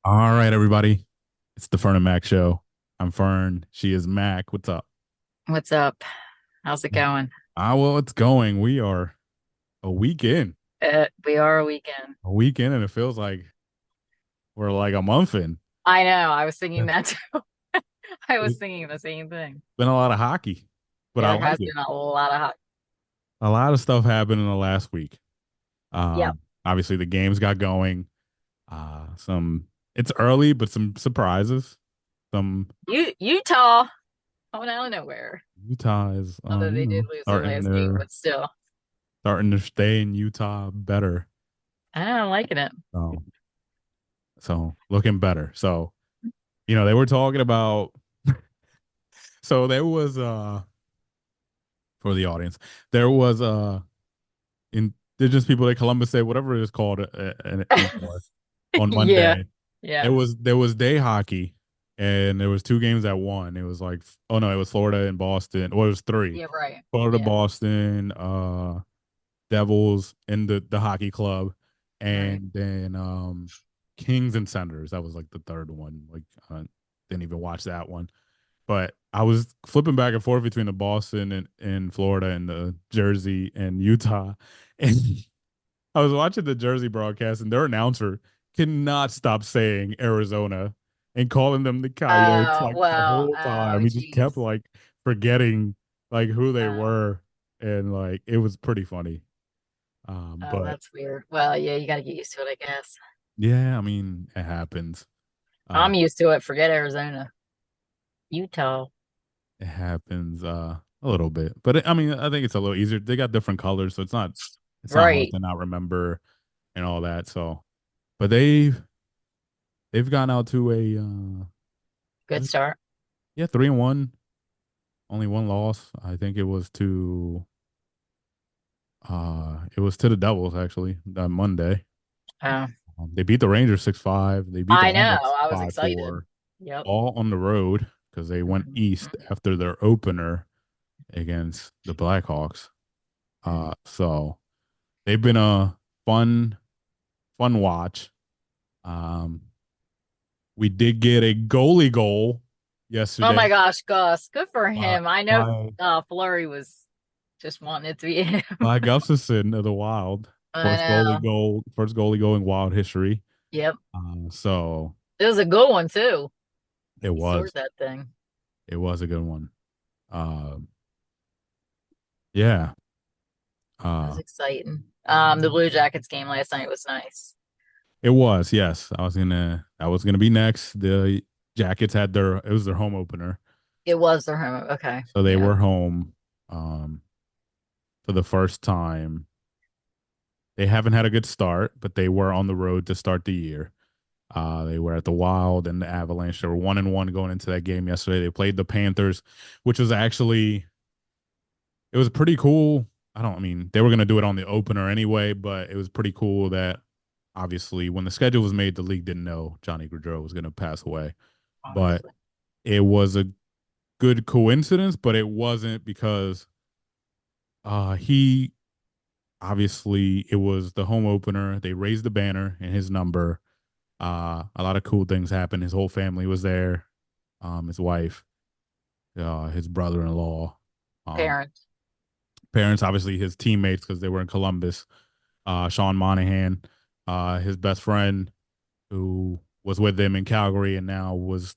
All right, everybody. It's the Fern and Mac show. I'm Fern. She is Mac. What's up? What's up? How's it going? Well, it's going. We are a week in, We are a weekend. and it feels like we're like a month in. I know. I was thinking It's that too. I was thinking the same thing. been a lot of hockey, but I There like has it. been a lot of hot. A lot of stuff happened in the last week. Yep. Obviously the games got going. Some it's early, but some surprises. Some Utah coming out of nowhere. Utah is, Although they did lose their last game, but still, starting to stay in Utah better. I'm liking it. So looking better. So they were talking about. So there was for the audience, there was indigenous people at Columbus Day, whatever it is called, anymore, on Yeah. Monday. Yeah. There was day hockey, and there was two games at one. It was like, oh no, it was Florida and Boston. Well, it was three: Yeah. Right. Florida, Yeah. Boston, Devils in the hockey club, Right. and then Kings and Senators. That was like the third one. Like, didn't even watch that one. But I was flipping back and forth between the Boston and Florida and the Jersey and Utah. And I was watching the Jersey broadcast, and their announcer cannot stop saying Arizona and calling them the Coyotes like the Well. whole Oh, time. He just kept geez. like forgetting like who they Oh. were. And like it was pretty funny. Oh, But that's weird. Well, yeah, you got to get used to it, I guess. yeah, I mean, it happens. Uh, I'm used to it. Forget Arizona. Utah. it happens a little bit, but I mean, I think it's a little easier. They got different colors, so it's not hard Right. to not remember and all that. So, but they've gone out to a Good start. yeah, 3-1, only one loss. I think it was to the Devils actually on Monday. Oh, They beat the Rangers 6-5. They beat the I know. Hornets I was five excited. four, Yep. all on the road because they went Mhm. east after their opener against the Blackhawks. So they've been a fun watch. Um, we did get a goalie goal Oh yesterday my gosh, Gus, good for by him. I know by, Flurry was just wanting it to be him. by Gustafson of the Wild. I know. First goalie goal in Wild history. Yep. So It was a good one too. it He scored was that thing. it was a good one. Um, yeah. That was Uh, exciting. The Blue Jackets game last night was nice. it was, yes. That was gonna be next. The Jackets had it was their home opener, It was their home. Okay. so they Yeah. were home um for the first time. They haven't had a good start, but they were on the road to start the year. They were at the Wild and the Avalanche. They were 1-1 going into that game yesterday. They played the Panthers, which was actually it was pretty cool. I mean, they were gonna do it on the opener anyway, but it was pretty cool that obviously when the schedule was made, the league didn't know Johnny Gaudreau was gonna pass away. But Obviously. it was a good coincidence, but it wasn't because he obviously it was the home opener. They raised the banner and his number. A lot of cool things happened. His whole family was there. His wife, his brother-in-law, um, Parents. parents, obviously his teammates because they were in Columbus. Sean Monahan, his best friend who was with them in Calgary and now was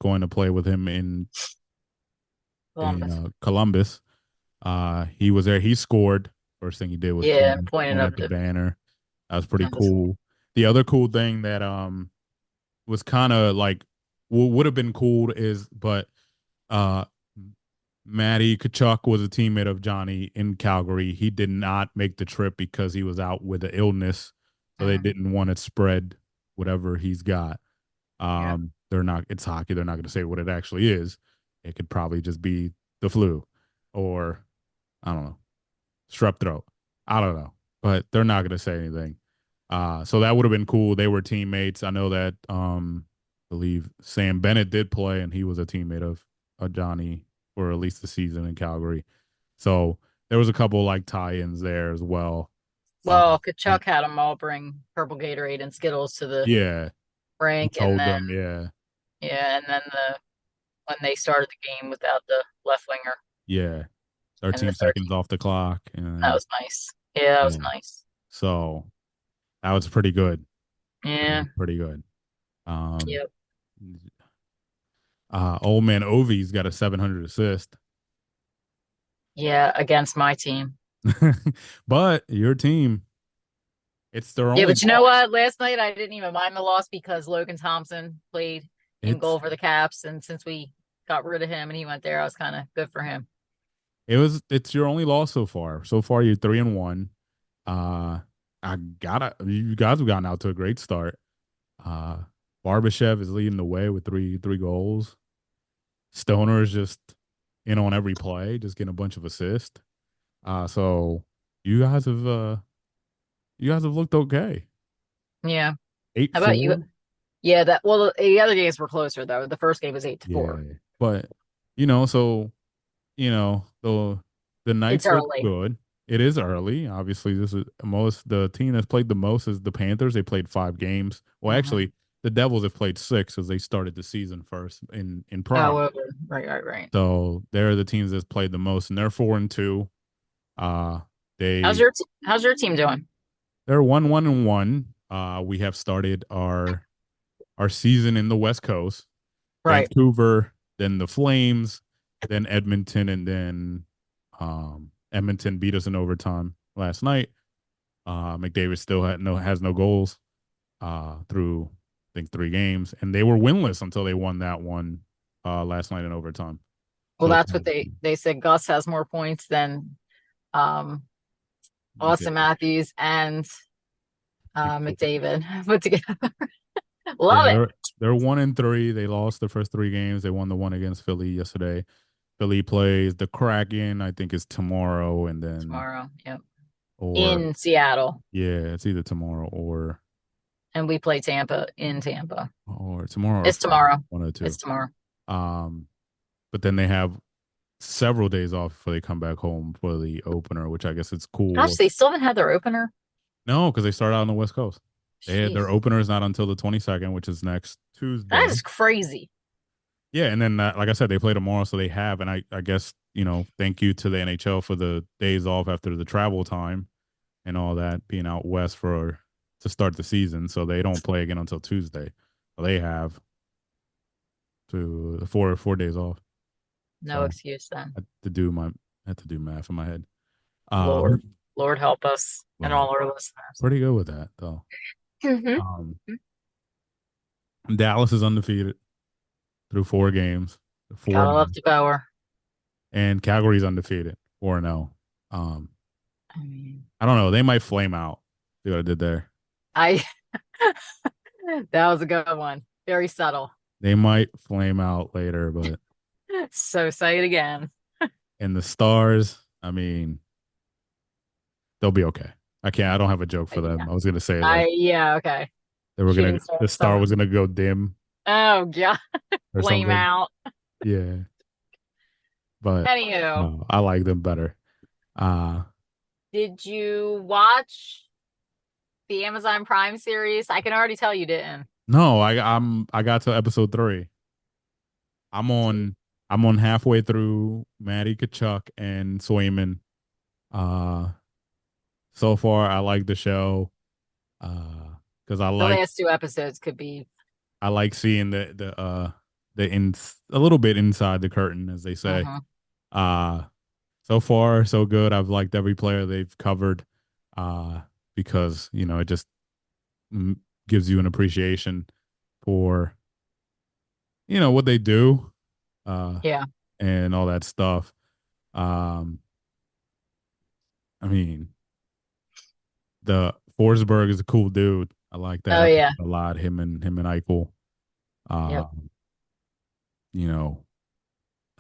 going to play with him in Columbus. Columbus. He was there. He scored. First thing he did was Yeah, pointed point up at the to banner. That was pretty Columbus. cool. The other cool thing that was kind of like would have been cool is, but uh Matty Kachuk was a teammate of Johnny in Calgary. He did not make the trip because he was out with an illness, so they Mm, didn't want to spread whatever he's got. yeah. They're not. It's hockey. They're not going to say what it actually is. It could probably just be the flu, or I don't know, strep throat. I don't know, but they're not going to say anything. So that would have been cool. They were teammates. I know that. I believe Sam Bennett did play, and he was a teammate of Johnny for at least the season in Calgary. So there was a couple like tie-ins there as well. Uh, Well, Kachuk had them all bring purple Gatorade and Skittles to the yeah, You rank, and told then them, yeah, yeah, and then the when they started the game without the left winger yeah, and the 13 seconds 13. off the clock, That and was nice. Yeah, that was yeah, nice. so that was pretty good. That Yeah. was pretty good. Um, Yep. old man Ovi's got a 700 assist, Yeah, against my team. but your team, it's their Yeah, only but you know loss. what? Last night I didn't even mind the loss because Logan Thompson played in It's goal for the Caps, and since we got rid of him and he went there, I was kind of good for him. it's your only loss so far. So far, you're 3-1. Uh, you guys have gotten out to a great start. Uh, Barbashev is leading the way with three goals. Stoner is just in on every play, just getting a bunch of assists. So you guys have uh you guys have looked okay. Yeah. Eight How about you? four. Yeah, that well the other games were closer though. The first game was 8-4. Yeah. But so the It's Knights look early. good. It is early. Obviously, this is most the team that's played the most is the Panthers. They played 5 games. Well, Hmm. actually, the Devils have played six as they started the season first in Oh, Prague. okay. Right, right, right. So they're the teams that's played the most, and they're 4-2. Uh, they How's your team doing? they're 1-1-1. We have started our season in the West Coast. Right. Vancouver, then the Flames, then Edmonton, and then Edmonton beat us in overtime last night. McDavid still has no goals through I think 3 games, and they were winless until they won that one last night in overtime. Well, So that's what they said. Gus has more points than um Austin McDavid, Matthews and McDavid. McDavid put together. Yeah, Love it. they're 1-3. They lost the first 3 games. They won the one against Philly yesterday. Philly plays the Kraken. I think is tomorrow, and then Tomorrow. Yep. or In Seattle. yeah, it's either tomorrow And we play Tampa in Tampa. or tomorrow or It's Friday, tomorrow. one or It's two. tomorrow. Um, but then they have several days off before they come back home for the opener, which I guess it's Gosh, cool. they still haven't had their opener. No, because they start out on the West Coast. They had their Jeez. opener is not until the 22nd, which is next That Tuesday. is crazy. Yeah, and then like I said, they play tomorrow, so they have, and I guess thank you to the NHL for the days off after the travel time and all that, being out west for to start the season, so they don't play again until Tuesday. So they have to the 4 days off. No So excuse then. I had to do my I had to do math in my head. Lord. Um, Lord help us and but all our listeners. pretty good with that though. Hmm. Um, Dallas is undefeated through 4 games, four Gotta love 0 DeBauer. and Calgary's undefeated 4-0. Um, I mean, I don't know. They might flame out. See what I did there. I that was a good one. Very subtle. They might flame out later, but So say it again. in the Stars, I mean, they'll be okay. I can't. I don't have a joke for Yeah. them. I was gonna say like Yeah, okay. the Shooting star was someone. gonna go dim Oh God. or Flame something. out. Yeah, but Anywho, no, I like them better. Uh did you watch the Amazon Prime series? I can already tell you didn't. no, I got to episode 3. I'm See, on I'm on halfway through Maddie Kachuk and Swayman. Uh so far I like the show. Because the last two episodes could be. I like seeing the in a little bit inside the curtain, as they say. Mhm. Uh so far so good. I've liked every player they've covered. Uh because, it just mm, gives you an appreciation for, what they do, uh Yeah. and all that stuff. Um I mean, the Forsberg is a cool dude. I like that Oh yeah. a lot. Him and Eichel. Yep. Um, you know,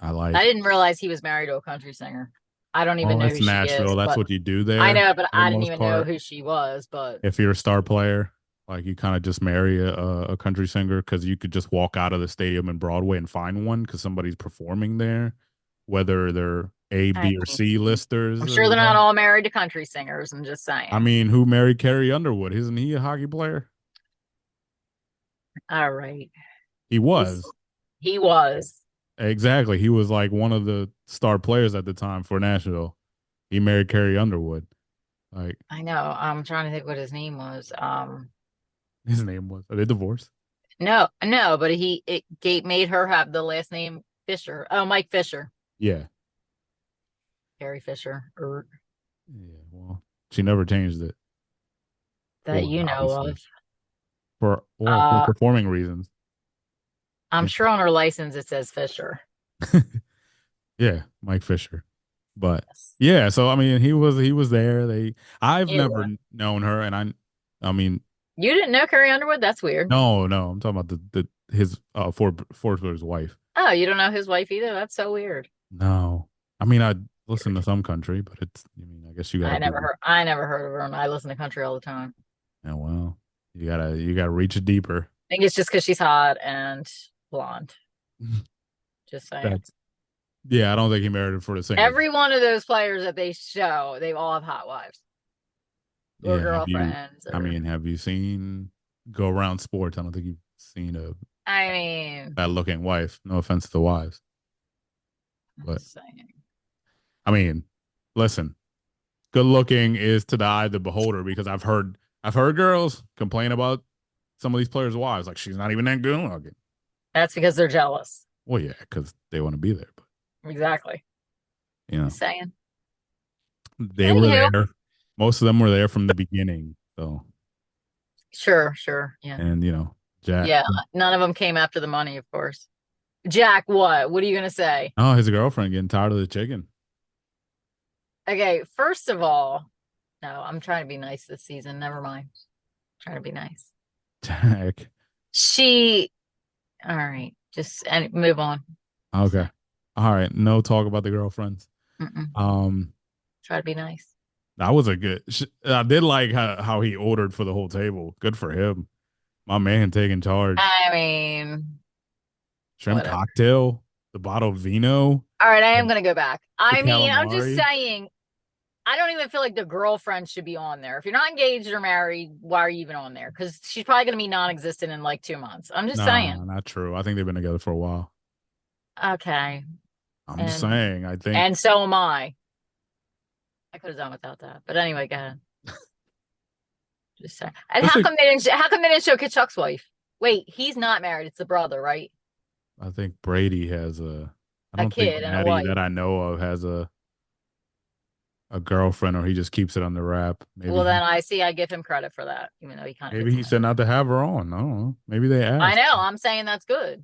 I I like didn't realize he was married to a country singer. I don't even well, know it's who she Nashville. is, That's but what you do I there know, but for the I didn't most even know part. who she was. But If you're a star player, like you kind of just marry a country singer because you could just walk out of the stadium in Broadway and find one because somebody's performing there, whether they're A, I B, or mean, C listers. I'm sure they're not all married to country singers. I'm just I saying. mean, who married Carrie Underwood? Isn't he a hockey player? All right. He He's was. he was. Exactly. He was like one of the star players at the time for Nashville. He married Carrie Underwood. Like I know. I'm trying to think what his name was. his name was. Are they divorced? No, no, but Kate made her have the last name Fisher. Oh, Mike Fisher. Yeah. Carrie Fisher. Or Yeah. Well, she never changed it that for you know obviously of. for Uh, performing reasons. I'm You sure on her license it says Fisher. know. Yeah, Mike Fisher. But Yes. yeah, so I mean, he was there. I've You never known her, and I mean, you didn't know Carrie Underwood? That's weird. no, I'm talking about the his Ford Brother's wife. Oh, you don't know his wife either? That's so weird. No, I mean, I listen Weird. to some country, but I mean, I guess you got to be. I never heard of her, and I listen to country all the time. Yeah, well, you gotta reach deeper. I think it's just because she's hot and blonde. Just saying. That's yeah. I don't think he married her for the singer. Every one of those players that they show, they all have hot wives or Yeah, have you? girlfriends I or mean, have you seen Go Around Sports? I don't think you've seen a I mean, bad looking wife. No offense to the wives, I'm but just saying. I mean, listen, good looking is to the eye of the beholder because I've heard girls complain about some of these players' wives, like she's not even that good looking. That's because they're jealous. Well, yeah, because they want to be there, but Exactly. you know, Just saying. they were Anywho, there. Most of them were there from the beginning. So, sure, sure. Yeah. and Jack. Yeah. None of them came after the money, of course. Jack, what? What are you gonna say? Oh, his girlfriend getting tired of the chicken. Okay, first of all, no, I'm trying to be nice this season. Never mind. Trying to be nice. Jack. She, all right, just and move on. Just Okay. All right. No talk about the girlfriends. mm-mm. Um, Try to be nice. that was a good. I did like how he ordered for the whole table. Good for him. My man taking charge. I mean, Shrimp whatever. cocktail, the bottle of vino, All right, I am gonna go back. the I mean, I'm just calamari. saying, I don't even feel like the girlfriend should be on there. If you're not engaged or married, why are you even on there? Because she's probably gonna be non-existent in like 2 months. I'm just Nah, saying. not true. I think they've been together for a while. Okay. I'm just And saying. I think. and so am I. I could have done without that. But anyway, go ahead. Just saying. And Listen, how come they didn't show Kachuk's wife? Wait, he's not married. It's the brother, right? I think Brady has a. I A don't think kid and a Maddie wife. that I know of has a girlfriend, or he just keeps it under wrap. Well, then I give him credit for that, even though he kind of Maybe hits he on it. said not to have her on. I don't know. Maybe they I asked. know. I'm saying that's good.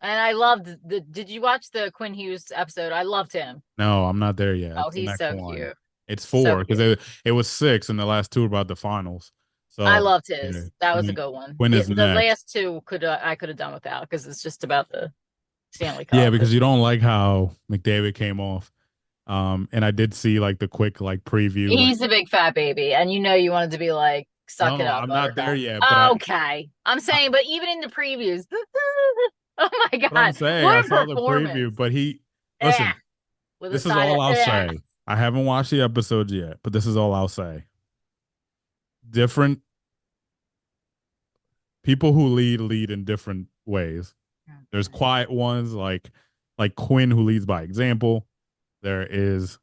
And I loved did you watch the Quinn Hughes episode? I loved him. No, I'm not there yet. Oh, It's the he's next so one. cute. It's So four because cute. it was six, and the last two were about the finals. I So loved yeah, his. That was a Quinn, good one. Quinn is The next. last two I could have done without because it's just about the Stanley Yeah, Cup. because you don't like how McDavid came off. And I did see like the quick like preview. Like, He's a big fat baby, and you know you wanted to be like, suck it no, up, I'm not there Buttercup. yet. But I, Okay. I'm I saying, but even in the previews, oh my but I'm God, saying I what a saw the preview. performance. But Eh, listen. with a This is side of all I'll eh. say. I haven't watched the episodes yet, but this is all I'll say. Different people who lead in different ways. There's quiet ones like Quinn who leads by example. There is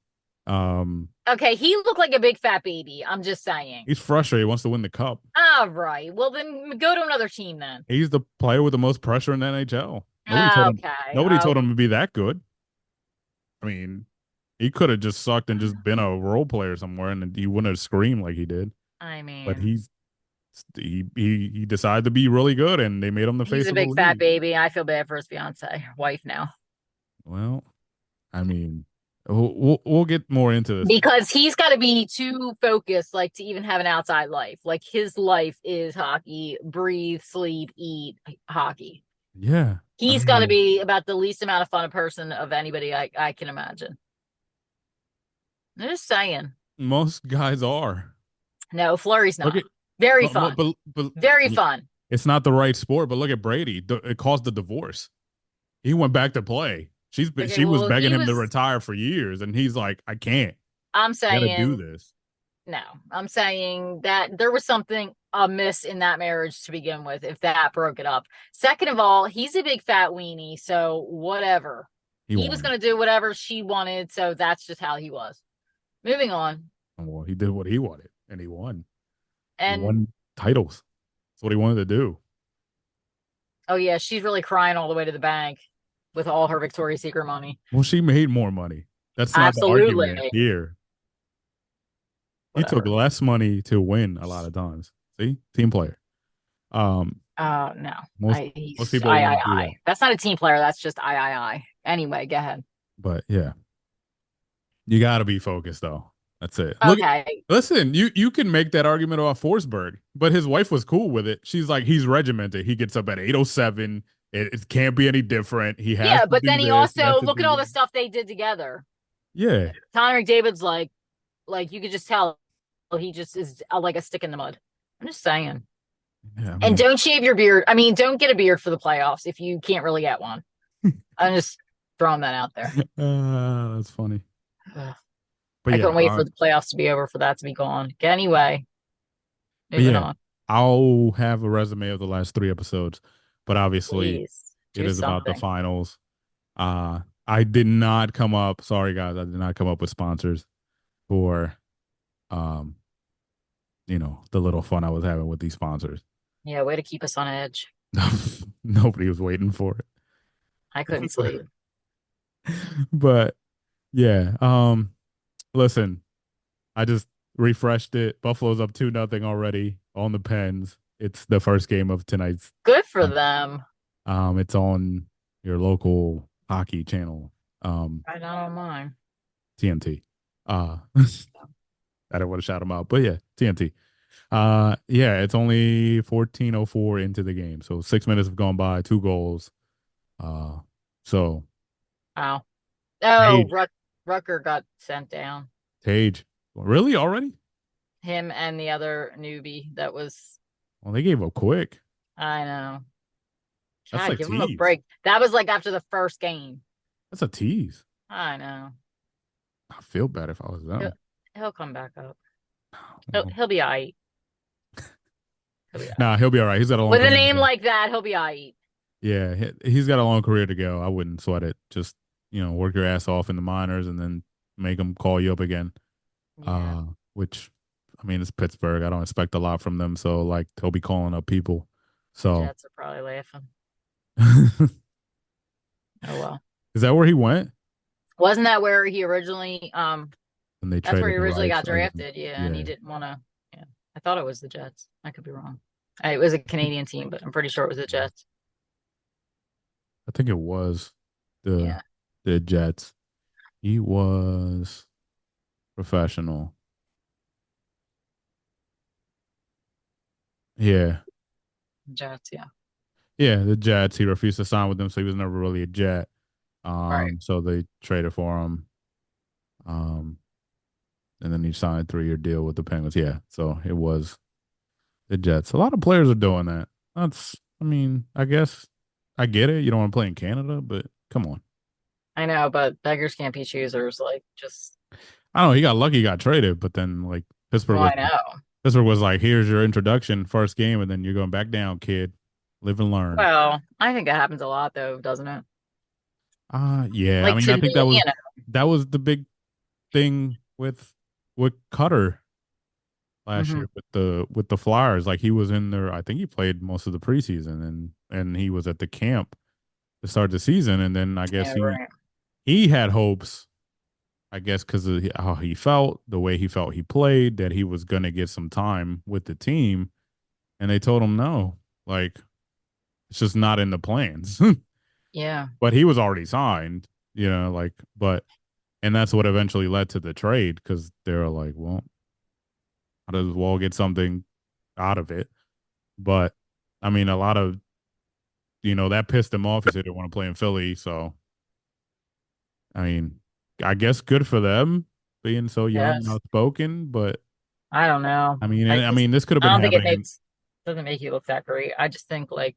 Okay, he looked like a big fat baby. I'm just saying. he's frustrated, wants to win the cup. All right. Well, then go to another team then. He's the player with the most pressure in the NHL. Okay. Nobody told him to be that good. I mean, he could have just sucked and just been a role player somewhere and he wouldn't have screamed like he did. I But mean, he decided to be really good and they made him the he's face a of the big fat league. baby. I feel bad for his fiance, wife now. Well, I mean, we'll get more into this. Because he's got to be too focused, like to even have an outside life. Like his life is hockey, breathe, sleep, eat hockey. Yeah, I He's got to mean, be about the least amount of fun a person of anybody I can imagine. I'm just saying. most guys are. No, Flurry's Look not. at, Very fun. but Very fun. it's not the right sport. But look at Brady. It caused the divorce. He went back to play. Okay, She was well, begging him to retire for years, and he's like, I can't. I'm I got to do saying this. No, I'm saying that there was something amiss in that marriage to begin with, if that broke it up. Second of all, he's a big fat weenie, so whatever. He He was won. going to do whatever she wanted, so that's just how he was. Moving on. Well, he did what he wanted, and he won. He And won titles. That's what he wanted to do. oh, yeah, she's really crying all the way to the bank with all her Victoria's Secret money. Well, she made more money. That's not the Absolutely. argument here. He took Whatever. less money to win a lot of times. See, team player. Um, No. most most He's people wouldn't do that, I. That's not a team player. That's just I. Anyway, go ahead. but yeah, you got to be focused though. That's it. Look, Okay. listen, you can make that argument about Forsberg, but his wife was cool with it. She's like, he's regimented. He gets up at 8:07. It can't be any different. He has Yeah, to but do then he this. He has also to look do at all the that. stuff they did together. Yeah, Connor McDavid's like you could just tell he just is like a stick in the mud. I'm just saying. yeah. I And mean, don't shave your beard. I mean, don't get a beard for the playoffs if you can't really get one. I'm just throwing that out there. that's funny. Ugh. But I yeah, couldn't wait for the playoffs to be over for that to be gone. Anyway, but moving yeah, on. I'll have a resume of the last three episodes, but obviously Please it do is about the something. finals. I did not come up. Sorry, guys, I did not come up with sponsors for, um, the little fun I was having with these sponsors. Yeah, way to keep us on edge. Nobody was waiting for I couldn't it. sleep. But yeah, listen, I just refreshed it. Buffalo's up 2-0 already on the Pens. It's the first game of tonight's. Good for them. It's on your local hockey channel, Right, not on mine. TNT. I don't want to shout them out, but yeah, TNT. Yeah, it's only 14:04 into the game, so 6 minutes have gone by, two goals. Uh, so Wow. Oh, Tage, Rucker got sent down. Tage, really already? Him and the other newbie that was, Well, they gave up quick. I know. That's God, like give him a tease. break. That was like after the first game. That's a tease. I know. I feel bad if I was He'll, them. he'll come back up. Well, He'll be all right. He'll be all right. nah, he'll be all right. He's got a long With a career to name go. like that, he'll be all right. Yeah, he's got a long career to go. I wouldn't sweat it. Just work your ass off in the minors and then make them call you up again. Yeah. Which, I mean, it's Pittsburgh. I don't expect a lot from them. So like, he'll be calling up people. So Jets are probably laughing. is Oh well. that where he went? Wasn't that where he originally And they that's where traded he the originally rights. got drafted, yeah, and he Yeah, didn't wanna yeah. I thought it was the Jets. I could be wrong. It was a Canadian team, but I'm pretty sure it was the Jets. I think it was the Yeah. the Jets. He was professional. Yeah, Jets, yeah. yeah, the Jets. He refused to sign with them, so he was never really a Jet. Right. So they traded for him. Um, and then he signed a 3-year deal with the Penguins. Yeah, so it was the Jets. A lot of players are doing that. I mean, I guess I get it. You don't want to play in Canada, but come on. I know, but beggars can't be choosers. Like, just, I don't know. He got lucky, he got traded, but then like well, I know. Pittsburgh was like, here's your introduction, first game, and then you're going back down, kid. Live and learn. Well, I think that happens a lot, though, doesn't it? Yeah. I Like mean, to I me, think that was the big thing with Cutter last hmm year with the Flyers. Like he was in there. I think he played most of the preseason, and he was at the camp to start the season, and then I guess Yeah, he right. he had hopes. I guess because of how he felt, the way he felt he played, that he was going to get some time with the team, and they told him no. Like it's just not in the plans. Yeah. But he was already signed, like, and that's what eventually led to the trade because they were like, well, how does Wall get something out of it? But I mean, a lot of, that pissed him off. He said they want to play in Philly. So, I mean, I guess good for them being so young and Yes. outspoken. But I don't know. I mean, I I just, mean, this could have I been don't think it happening. doesn't make you look that great. I just think, like,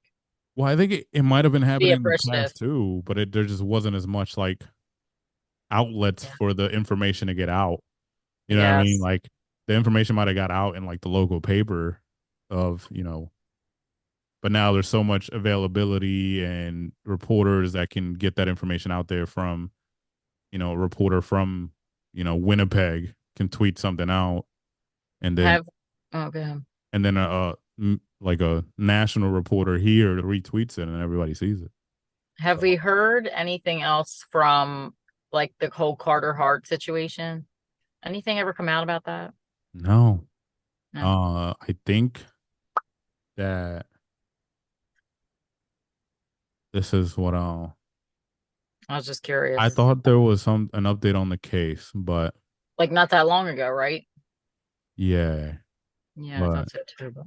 Well, I think it might have been be happening in the appreciative. past too, but there just wasn't as much like outlets Yeah. for the information to get out. You know what I mean? Yes. Like, the information might have got out in like the local paper of, but now there's so much availability and reporters that can get that information out there from, a reporter from, Winnipeg can tweet something out, and then Have okay. like a national reporter here retweets it and everybody sees it. Have So we heard anything else from like the whole Carter Hart situation? Anything ever come out about that? no, No. I think that this is what I was just I curious. thought there was an update on the case, but Like not that long ago, right? yeah, Yeah, I but thought so too. But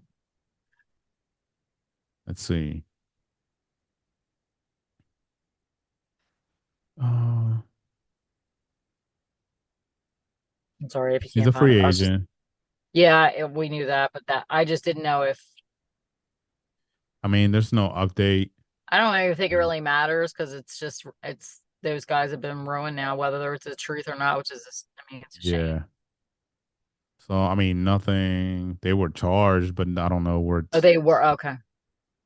let's see. Uh, I'm sorry if you he's a can't find it. free I was just agent. yeah, we knew that, but that I just didn't know if I mean, there's no update. I don't even think it really matters because it's those guys have been ruined now, whether it's the truth or not, which is I mean it's a shame. Yeah. So I mean, nothing. They were charged, but I don't know where Oh, it's. they were okay.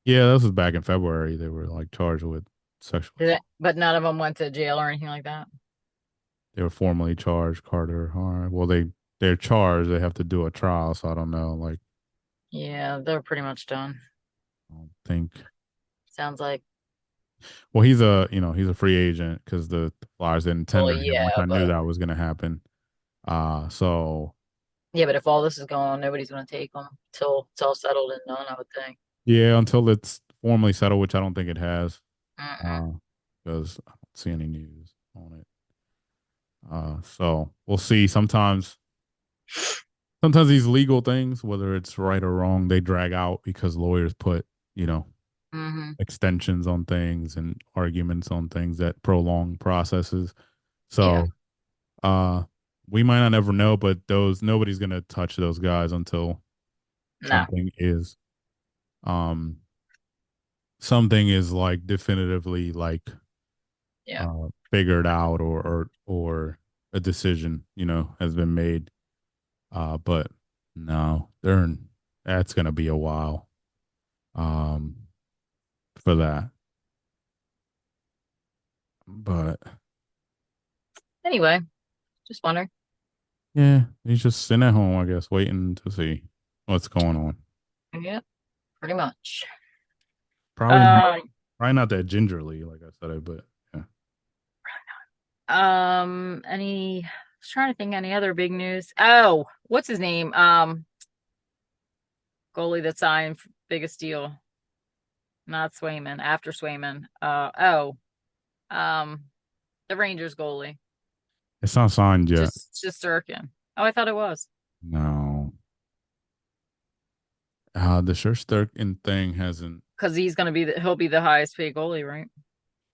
Yeah, this was back in February. They were like charged with sexual Did it, assault. but none of them went to jail or anything like that. They were formally charged, Carter. All right. Well, they're charged. They have to do a trial, so I don't know. Like, Yeah, they're pretty much done. I don't think. Sounds like. Well, he's a free agent because the Flyers didn't Well, tender him, which yeah, I knew but that was going to happen. So yeah, but if all this is going on, nobody's going to take them till it's all settled and done. I would think. yeah, until it's formally settled, which I don't think it has, Mm-mm. uh, because I don't see any news on it. So we'll see. Sometimes these legal things, whether it's right or wrong, they drag out because lawyers put, you know, Mm-hmm. extensions on things and arguments on things that prolong processes. Yeah. So, uh, we might not ever know, but those nobody's gonna touch those guys until No. something is, um, something is like definitively like Yeah. figured out or a decision, has been made. But no, that's gonna be a while. Um, for that. But Anyway, just wondering. yeah, he's just sitting at home, I guess, waiting to see what's going on. Yeah, pretty much. Probably not, Um, probably not that gingerly, like I said it, but yeah. I was trying to think any other big news. Oh, what's his name? Goalie that signed biggest deal. Not Swayman, after Swayman. Um, the Rangers goalie. It's not signed yet. Just Durkin. Oh, I thought it was. No. The Schersterkin thing hasn't. Because he'll be the highest paid goalie, right?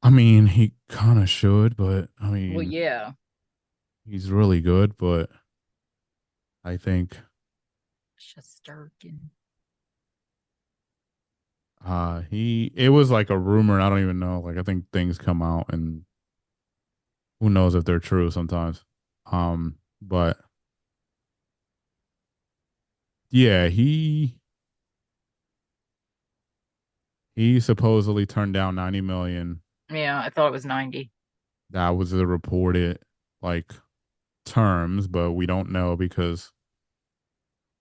I mean, he kind of should, but I Well, mean, yeah. he's really good, but I think Shesterkin. it was like a rumor. I don't even know. Like, I think things come out and who knows if they're true sometimes. But yeah, he supposedly turned down 90 million. Yeah, I thought it was 90. That was the reported like terms, but we don't know because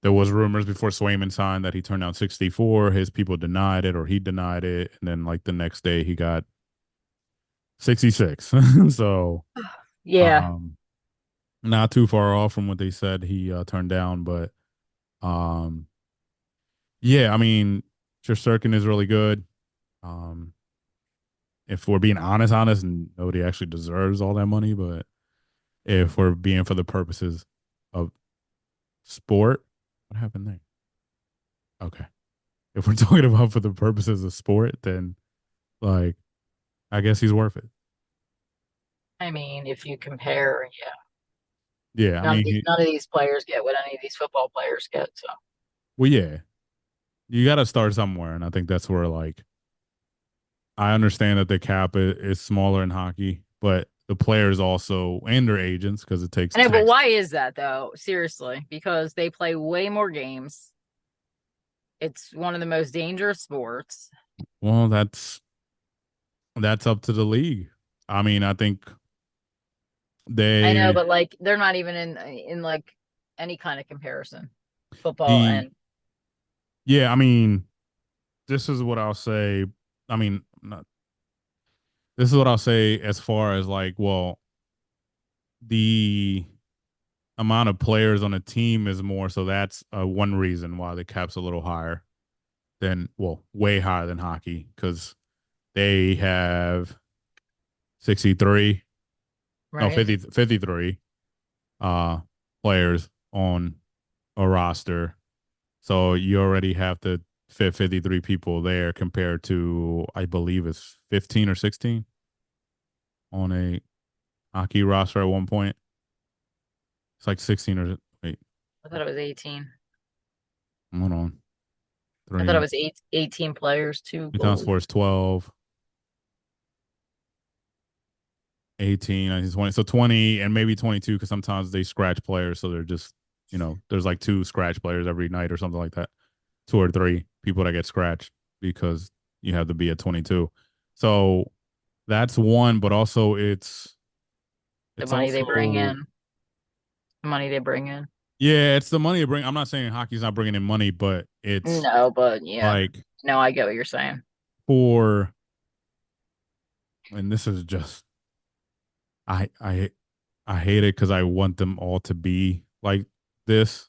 there was rumors before Swayman signed that he turned down 64. His people denied it or he denied it, and then like the next day he got 66. So, Yeah. um not too far off from what they said he turned down, but um yeah, I mean, Shersterkin is really good. Um if we're being honest, and nobody actually deserves all that money, but if we're being for the purposes of sport, what happened there? Okay. If we're talking about for the purposes of sport, then like I guess he's worth it. I mean, if you compare, yeah, Yeah, I mean, none of these players get what any of these football players get. So well, yeah, you got to start somewhere, and I think that's where like I understand that the cap is smaller in hockey, but the players also and their agents because it takes I know, but tax. why is that though? Seriously, because they play way more games. It's one of the most dangerous sports. Well, that's up to the league. I mean, I think I know, they but like they're not even in like any kind of comparison. Football the and yeah. I mean, this is what I'll say. I mean, not, this is what I'll say as far as like, well, the amount of players on a team is more, so that's one reason why the cap's a little higher than, well, way higher than hockey because they have 63, no, right. 50, 53 uh, players on a roster. So you already have to fit 53 people there compared to, I believe it's 15 or 16 on a hockey roster at one point. It's like 16 or, wait, I thought it was 18. hold on. I thought it Three, was 18 players, two 3 times 4 goals. is 12, 18, 19, 20. So 20 and maybe 22 because sometimes they scratch players. So they're just, there's like two scratch players every night or something like that. Two or three people that get scratched because you have to be at 22. So that's one, but also The it's money they bring also in, the money they bring in. yeah, it's the money to bring. I'm not saying hockey's not bringing in money, but it's No, but yeah. like No, I get what you're saying. for, and this is just I I I hate it because I want them all to be like this,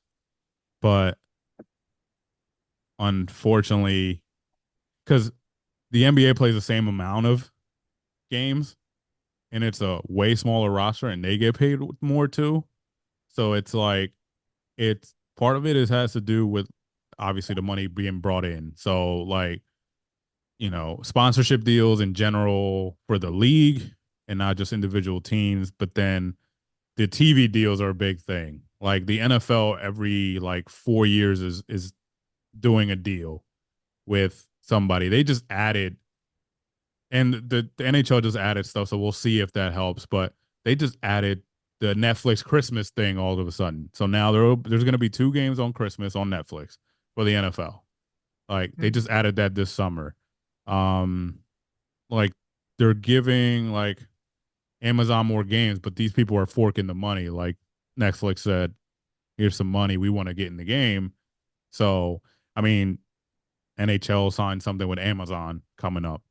but unfortunately, because the NBA plays the same amount of games and it's a way smaller roster and they get paid more too. So it's like it's part of it is has to do with obviously the money being brought in. So like, sponsorship deals in general for the league and not just individual teams, but then the TV deals are a big thing. Like the NFL every like 4 years is doing a deal with somebody. They just added, and the NHL just added stuff, so we'll see if that helps. But they just added the Netflix Christmas thing all of a sudden. So now there's going to be two games on Christmas on Netflix for the NFL. Like they Mm. just added that this summer. Um, like they're giving like Amazon more games, but these people are forking the money. Like Netflix said, "Here's some money. We want to get in the game." So I mean, NHL signed something with Amazon coming up,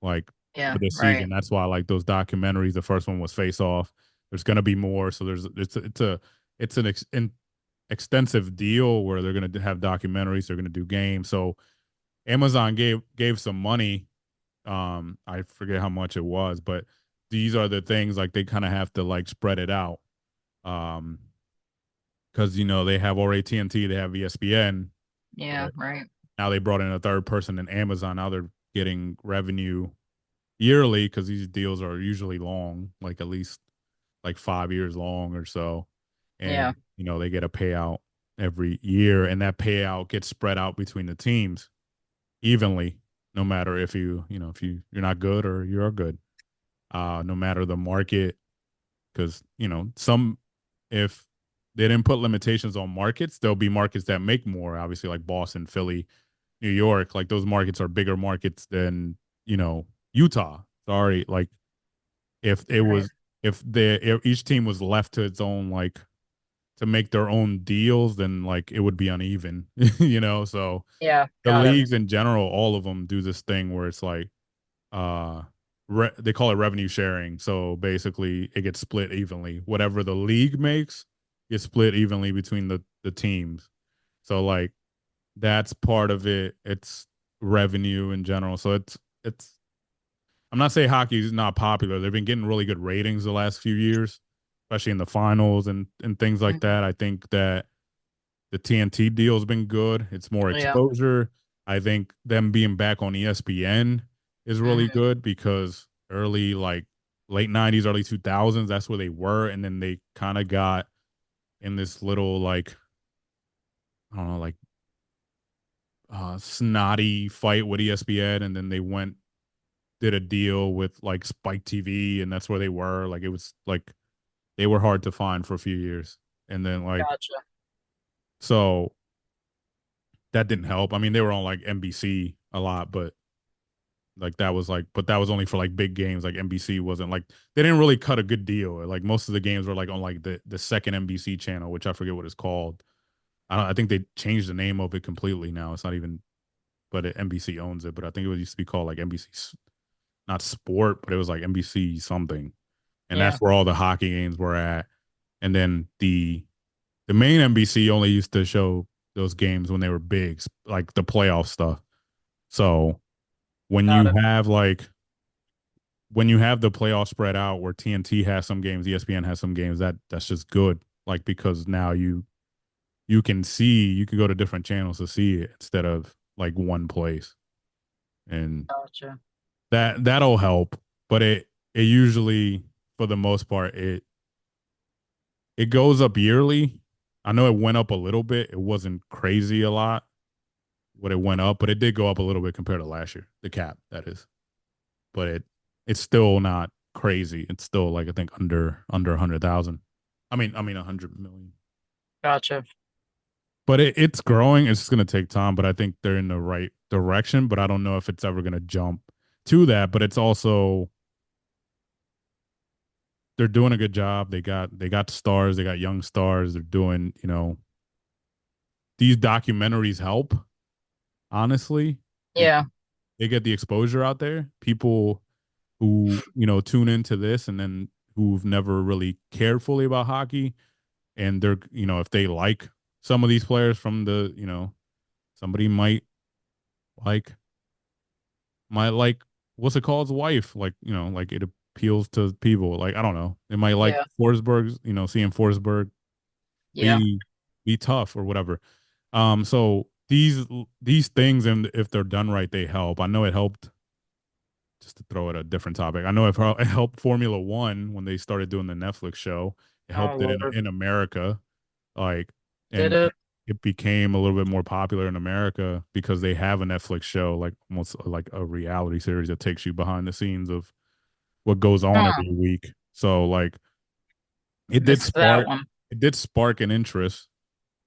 like Yeah, for this right. season. That's why I like those documentaries. The first one was Face Off. There's going to be more. So it's an extensive deal where they're going to have documentaries. They're going to do games. So Amazon gave some money. I forget how much it was, but these are the things like they kind of have to like spread it out. Um, because they have already TNT, they have ESPN, Yeah, but right. now they brought in a third person in Amazon. Now they're getting revenue yearly because these deals are usually long, like at least like 5 years long or so. Yeah, And, they get a payout every year, and that payout gets spread out between the teams evenly, no matter if you're not good or you're good. No matter the market, because, some, if they didn't put limitations on markets, there'll be markets that make more, obviously, like Boston, Philly, New York. Like those markets are bigger markets than, Utah. Sorry, like if it right. was if each team was left to its own like to make their own deals, then like it would be uneven, So Yeah, the got it. leagues in general, all of them do this thing where it's like uh they call it revenue sharing. So basically, it gets split evenly. Whatever the league makes gets split evenly between the teams. So like that's part of it. It's revenue in general. So it's I'm not saying hockey is not popular. They've been getting really good ratings the last few years, especially in the finals and things like Mhm. that. I think that the TNT deal has been good. It's more Yeah. exposure. I think them being back on ESPN is really Hmm. good because early, like late 90s, early 2000s, that's where they were. And then they kind of got in this little, like, I don't know, like snotty fight with ESPN. And then they went did a deal with like Spike TV, and that's where they were. Like it was like they were hard to find for a few years, and then like Gotcha. so that didn't help. I mean, they were on like NBC a lot, but like that was like, but that was only for like big games. Like NBC wasn't like they didn't really cut a good deal. Like most of the games were like on like the second NBC channel, which I forget what it's called. I think they changed the name of it completely now. It's not even, but NBC owns it. But I think it was used to be called like NBC, not Sport, but it was like NBC something, and Yeah. that's where all the hockey games were at. And then the main NBC only used to show those games when they were big, like the playoff stuff. So when Got you it. have like when you have the playoff spread out where TNT has some games, ESPN has some games, that's just good. Like because now you can see you can go to different channels to see it instead of like one place. And Gotcha. that'll help. But it usually for the most part it goes up yearly. I know it went up a little bit. It wasn't crazy a lot what it went up, but it did go up a little bit compared to last year. The cap, that is. But it's still not crazy. It's still like I think under 100,000. I mean 100 million. Gotcha. But it's growing. It's just gonna take time. But I think they're in the right direction. But I don't know if it's ever gonna jump to that. But it's also they're doing a good job. They got stars. They got young stars. They're doing these documentaries help. Honestly, they Yeah. they get the exposure out there. People who tune into this and then who've never really cared fully about hockey, and they're if they like some of these players from the somebody like might like what's it called, his wife, like like it appeals to people, like I don't know, they might like Yeah. Forsberg's, seeing Forsberg Yeah. be be tough or whatever. So these things, and if they're done right, they help. I know it helped. Just to throw at a different topic, I know it helped Formula One when they started doing the Netflix show. It Oh helped it Lord. in America, like, Did and it? it became a little bit more popular in America because they have a Netflix show, like almost like a reality series that takes you behind the scenes of what goes on Huh. every week. So like it did Missed that spark one. it did spark an interest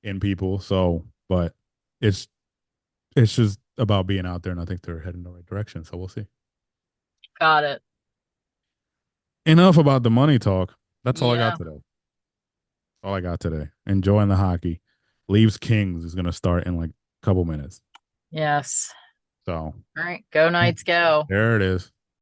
in people. So, but it's it's just about being out there, and I think they're heading in the right direction. So we'll see. Got it. Enough about the money talk. That's all I got Yeah. today. All I got today. Enjoying the hockey. Leaves Kings is going to start in like a couple minutes. Yes. So All right. Go Knights, go. there it is.